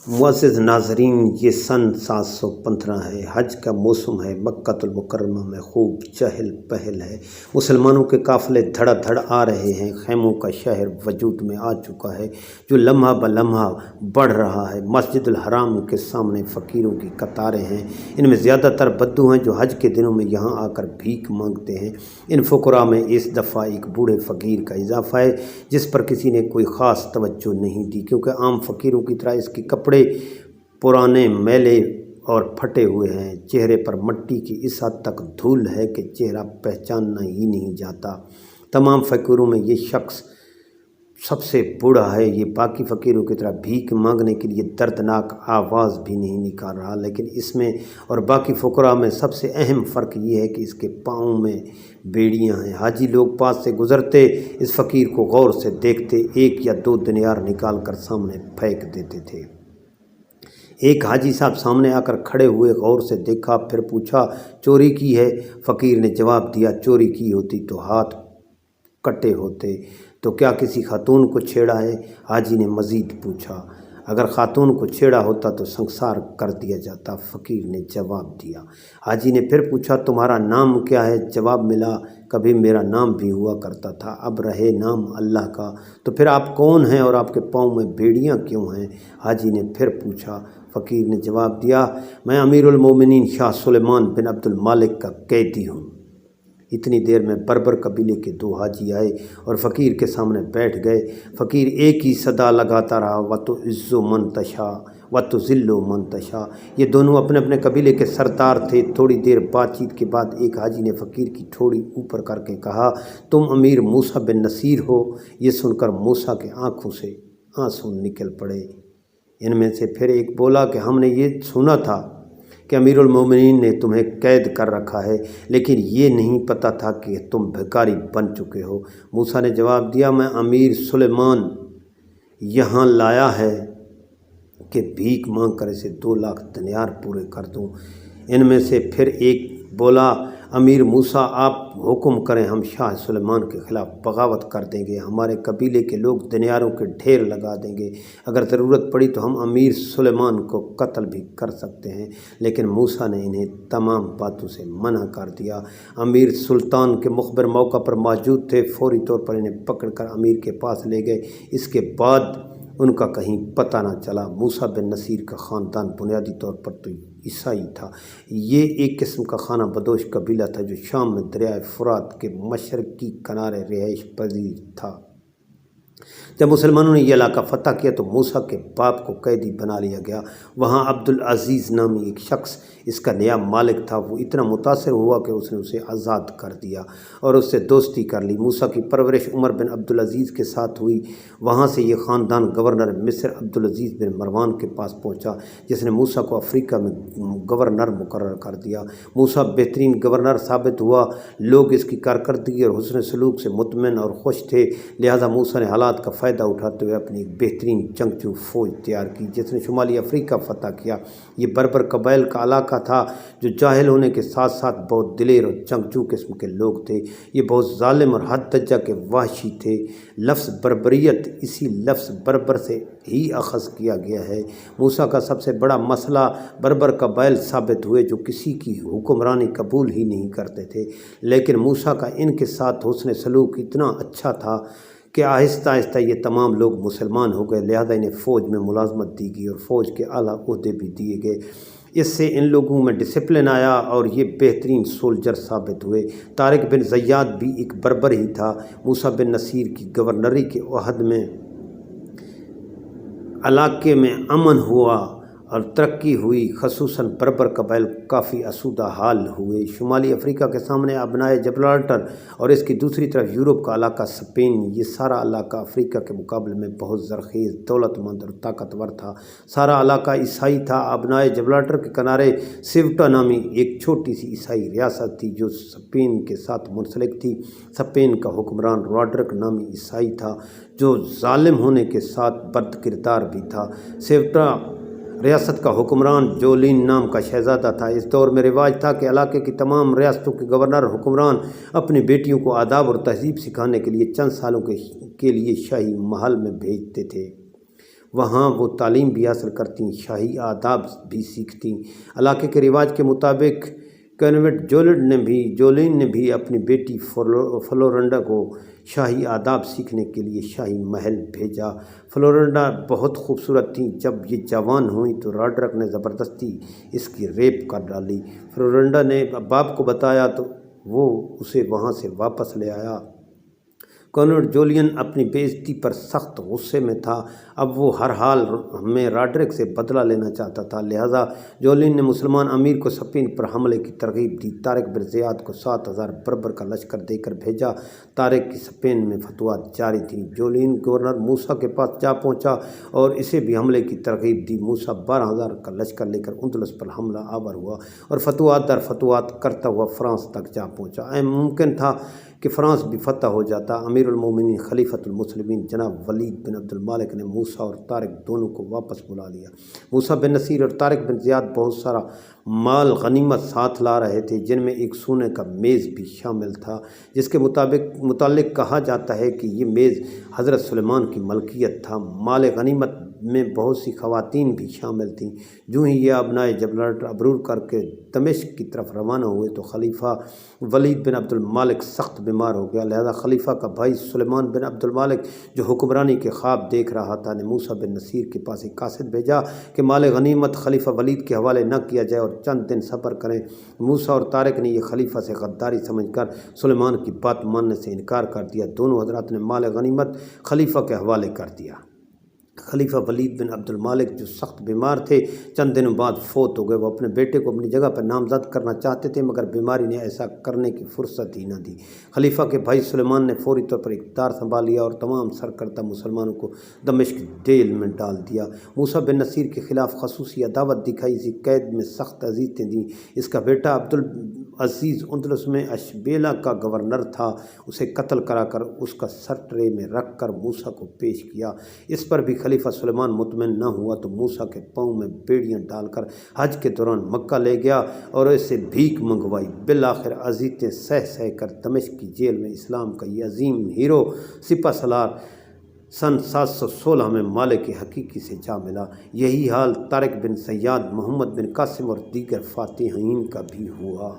मुअज़्ज़िज़ नाज़रीन, ये सन 715 है। हज का मौसम है। मक्कातुल मुकर्रमा में खूब चहल पहल है। मुसलमानों के काफ़िले धड़ाधड़ आ रहे हैं। खैमों का शहर वजूद में आ चुका है जो लम्हा ब लम्हा बढ़ रहा है। मस्जिदुल हराम के सामने फ़कीरों की कतारें हैं। इनमें ज़्यादातर बद्दू हैं जो हज के दिनों में यहाँ आकर भीख मांगते हैं। इन फ़ुकरा में इस दफ़ा एक बूढ़े फ़कीर का इजाफ़ा है जिस पर किसी ने कोई ख़ास तवज्जो नहीं दी, क्योंकि आम फ़कीरों की तरह इसके कपड़े पुराने, मैले और फटे हुए हैं। चेहरे पर मिट्टी की इस हद तक धूल है कि चेहरा पहचानना ही नहीं जाता। तमाम फ़कीरों में ये शख्स सबसे बूढ़ा है। ये बाकी फ़कीरों की तरह भीख मांगने के लिए दर्दनाक आवाज़ भी नहीं निकाल रहा, लेकिन इसमें और बाकी फ़ुकरा में सबसे अहम फ़र्क ये है कि इसके पाँव में बेड़ियां हैं। हाजी लोग पास से गुज़रते इस फ़कीर को गौर से देखते, 1 या 2 दिनार निकाल कर सामने फेंक देते थे। एक हाजी साहब सामने आकर खड़े हुए, गौर से देखा, फिर पूछा, चोरी की है? फ़कीर ने जवाब दिया, चोरी की होती तो हाथ कटे होते। तो क्या किसी खातून को छेड़ा है? हाजी ने मज़ीद पूछा। अगर खातून को छेड़ा होता तो संसार कर दिया जाता, फ़कीर ने जवाब दिया। हाजी ने फिर पूछा, तुम्हारा नाम क्या है? जवाब मिला, कभी मेरा नाम भी हुआ करता था, अब रहे नाम अल्लाह का। तो फिर आप कौन हैं और आपके पाँव में बेड़ियां क्यों हैं? हाजी ने फिर पूछा। फ़कीर ने जवाब दिया, मैं अमीरुल मोमिनीन शाह सुलेमान बिन अब्दुल मालिक का कैदी हूँ। इतनी देर में बर्बर कबीले के 2 हाजी आए और फ़कीर के सामने बैठ गए। फ़कीर एक ही सदा लगाता रहा, व तो इज़्ज़ो मन तशा व तो ज़िल्लो मन तशा। ये दोनों अपने अपने कबीले के सरदार थे। थोड़ी देर बातचीत के बाद एक हाजी ने फ़कीर की ठोड़ी ऊपर करके कहा, तुम अमीर मूसा बिन नसीर हो? ये सुनकर मूसा के आँखों से आंसू निकल पड़े। इनमें से फिर एक बोला कि हमने ये सुना था कि अमीरुल मोमिनीन ने तुम्हें कैद कर रखा है, लेकिन ये नहीं पता था कि तुम भिखारी बन चुके हो। मूसा ने जवाब दिया, मैं अमीर सुलेमान यहाँ लाया है कि भीख मांग कर इसे 2 लाख दिनार पूरे कर दूँ। इनमें से फिर एक बोला, अमीर मूसा आप हुक्म करें, हम शाह सुलेमान के ख़िलाफ़ बगावत कर देंगे, हमारे कबीले के लोग दिनारों के ढेर लगा देंगे, अगर ज़रूरत पड़ी तो हम अमीर सुलेमान को कत्ल भी कर सकते हैं। लेकिन मूसा ने इन्हें तमाम बातों से मना कर दिया। अमीर सुल्तान के मुखबिर मौका पर मौजूद थे, फौरी तौर पर इन्हें पकड़कर अमीर के पास ले गए। इसके बाद उनका कहीं पता न चला। मूसा बिन नसीर का ख़ानदान बुनियादी तौर पर तो ईसाई था। ये एक किस्म का खाना बदोश कबीला था जो शाम में दरियाए फ़ुरात के मशरक़ी किनारे रिहाइश पजीर था। जब मुसलमानों ने यह इलाका फ़तह किया तो मूसा के बाप को कैदी बना लिया गया। वहाँ अब्दुल अज़ीज़ नामी एक शख्स इसका नया मालिक था। वो इतना मुतासर हुआ कि उसने उसे आज़ाद कर दिया और उससे दोस्ती कर ली। मूसा की परवरिश उमर बिन अब्दुल अज़ीज़ के साथ हुई। वहाँ से ये ख़ानदान गवर्नर मिस्र अब्दुल अज़ीज़ बिन मरवान के पास पहुँचा, जिसने मूसा को अफ्रीका में गवर्नर मुकर्रर कर दिया। मूसा बेहतरीन गवर्नर साबित हुआ। लोग इसकी कारकर्दगी और हुस्न सलूक से मुतमईन और खुश थे। लिहाजा मूसा ने हालात का फ़ायदा उठाते हुए अपनी एक बेहतरीन जंगजू फ़ौज तैयार की, जिसने शुमाली अफ्रीका फ़तह किया। ये बर्बर कबाइल का इलाका था जो जाहिल होने के साथ साथ बहुत दिलेर और जंगजू किस्म के लोग थे। ये बहुत जालिम और हद दर्जा के वहशी थे। लफ्ज़ बर्बरियत इसी लफ्ज़ बर्बर से ही अख़ज़ किया गया है। मूसा का सबसे बड़ा मसला बर्बर कबाइल साबित हुए जो किसी की हुक्मरानी कबूल ही नहीं करते थे, लेकिन मूसा का इनके साथ हुस्न सलूक इतना अच्छा था कि आहिस्ता आहिस्ता ये तमाम लोग मुसलमान हो गए। लिहाजा इन्हें फ़ौज में मुलाजमत दी गई और फ़ौज के आला ओहदे भी दिए गए। इससे इन लोगों में डिसिप्लिन आया और ये बेहतरीन सोल्जर साबित हुए। तारिक बिन ज़ियाद भी एक बर्बर ही था। मूसा बिन नसीर की गवर्नरी के अहद में इलाके में अमन हुआ और तरक्की हुई। खसूसन बर्बर कबाइल काफ़ी आसूदा हाल हुए। शुमाली अफ्रीका के सामने अबनाए जबलाटर और इसकी दूसरी तरफ यूरोप का इलाका स्पेन, ये सारा इलाका अफ्रीका के मुकाबले में बहुत ज़रख़ीज़, दौलतमंद और ताकतवर था। सारा इलाका ईसाई था। अबनाए जबलाटर के किनारे सिवटा नामी एक छोटी सी ईसाई रियासत थी जो स्पेन के साथ मुंसलिक थी। स्पेन का हुक्मरान रॉड्रिक नामी ईसाई था जो जालिम होने के साथ बद किरदार भी था। सिवटा रियासत का हुक्मरान जोलिन नाम का शहज़ादा था। इस दौर में रिवाज था कि इलाके की तमाम रियासतों के गवर्नर हुक्मरान अपनी बेटियों को आदाब और तहज़ीब सिखाने के लिए चंद सालों के लिए शाही महल में भेजते थे। وہاں وہ تعلیم بھی حاصل کرتیں، شاہی آداب بھی سیکھتیں۔ علاقے کے رواج کے مطابق کینوٹ جولین نے بھی اپنی بیٹی فلورنڈا کو شاہی آداب سیکھنے کے لیے شاہی محل بھیجا۔ فلورنڈا بہت خوبصورت تھیں۔ جب یہ جوان ہوئیں تو راڈرک نے زبردستی اس کی ریپ کر ڈالی۔ فلورنڈا نے باپ کو بتایا تو وہ اسے وہاں سے واپس لے آیا۔ کینوٹ جولین اپنی بے عزتی پر سخت غصے میں تھا۔ اب وہ ہر حال میں راڈرک سے بدلہ لینا چاہتا تھا، لہذا جولین نے مسلمان امیر کو اسپین پر حملے کی ترغیب دی۔ طارق بن زیاد کو 7,000 بربر کا لشکر دے کر بھیجا۔ طارق کی اسپین میں فتوحات جاری تھیں۔ جولین گورنر موسیٰ کے پاس جا پہنچا اور اسے بھی حملے کی ترغیب دی۔ موسیٰ 12,000 کا لشکر لے کر اندلس پر حملہ آور ہوا اور فتوحات در فتوحات کرتا ہوا فرانس تک جا پہنچا۔ ممکن تھا کہ فرانس بھی فتح ہو جاتا۔ امیر المومنین خلیفۃ المسلمین جناب ولید بن عبد المالک نے موسیٰ اور طارق دونوں کو واپس بلا لیا۔ موسیٰ بن نصیر اور طارق بن زیاد بہت سارا مال غنیمت ساتھ لا رہے تھے، جن میں ایک سونے کا میز بھی شامل تھا، جس کے متعلق کہا جاتا ہے کہ یہ میز حضرت سلیمان کی ملکیت تھا۔ مال غنیمت میں بہت سی خواتین بھی شامل تھیں۔ جو ہی یہ ابنائے جبلٹ عبور کر کے دمشق کی طرف روانہ ہوئے تو خلیفہ ولید بن عبد المالک سخت بیمار ہو گیا، لہذا خلیفہ کا بھائی سلیمان بن عبد المالک جو حکمرانی کے خواب دیکھ رہا تھا نے موسیٰ بن نصیر کے پاس ایک قاصد بھیجا کہ مال غنیمت خلیفہ ولید کے حوالے نہ کیا جائے اور چند دن صبر کریں۔ موسیٰ اور طارق نے یہ خلیفہ سے غداری سمجھ کر سلیمان کی بات ماننے سے انکار کر دیا۔ دونوں حضرات نے مال غنیمت خلیفہ کے حوالے کر دیا۔ خلیفہ ولید بن عبد المالک جو سخت بیمار تھے چند دنوں بعد فوت ہو گئے۔ وہ اپنے بیٹے کو اپنی جگہ پر نامزد کرنا چاہتے تھے مگر بیماری نے ایسا کرنے کی فرصت ہی نہ دی۔ خلیفہ کے بھائی سلیمان نے فوری طور پر اقتدار سنبھال لیا اور تمام سرکردہ مسلمانوں کو دمشق جیل میں ڈال دیا۔ موسیٰ بن نصیر کے خلاف خصوصی عداوت دکھائی، اسے قید میں سخت اذیتیں دیں۔ اس کا بیٹا عبدالعزیز اندلس میں اشبیلا کا گورنر تھا، اسے قتل کرا کر اس کا سر ٹرے میں رکھ کر موسیٰ کو پیش کیا۔ اس پر بھی خلیفہ سلیمان مطمئن نہ ہوا تو موسیٰ کے پاؤں میں بیڑیاں ڈال کر حج کے دوران مکہ لے گیا اور اسے بھیک منگوائی۔ بالآخر اذیتیں سہ کر دمشق کی جیل میں اسلام کا یہ عظیم ہیرو سپہ سالار سن 716 میں مالک حقیقی سے جا ملا۔ یہی حال طارق بن زیاد، محمد بن قاسم اور دیگر فاتحین کا بھی ہوا۔